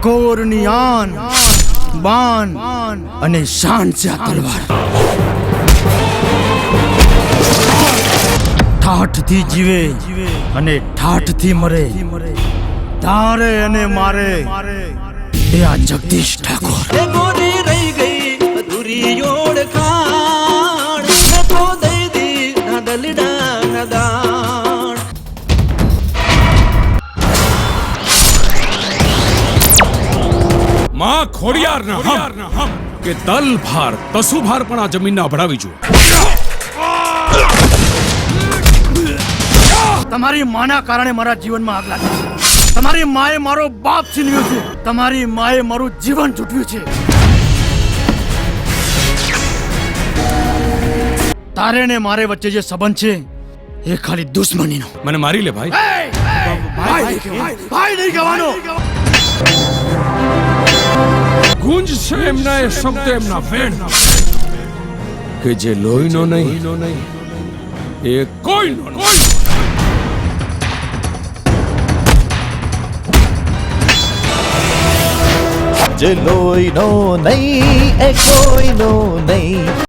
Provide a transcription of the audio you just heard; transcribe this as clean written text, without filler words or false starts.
ઠાકોરની આન બાન અને શાન છે આ તલવાર. ઠાઠથી જીવે અને ઠાઠથી મરે, તારે અને મારે એ આ જગદીશ ઠાકોર. ગોરી રહી ગઈ અધૂરી ઓળખાણ, તો દઈ દી ના દલડા ના દાણ. માં ખોડિયારના હમ કે તલ ભાર તસુ ભાર પણ આ જમીનને અભડાવી જો. તમારી માના કારણે મારા જીવનમાં આગ લાગી છે. તમારી માએ મારો બાપ છીનવ્યો છે. તમારી માએ મારું જીવન ચૂંટ્યું છે. તારે ને મારે વચ્ચે જે સંબંધ છે એ ખાલી દુશ્મનીનો. મને મારી લે ભાઈ. ભાઈ નહીં કહેવાનો. ગુંજ છે એમના એ શબ્દ એમના વેણ કે જે લોહીનો નહીં એ કોઈનો નહીં. જે લોહીનો નહીં એ કોઈનો નહીં.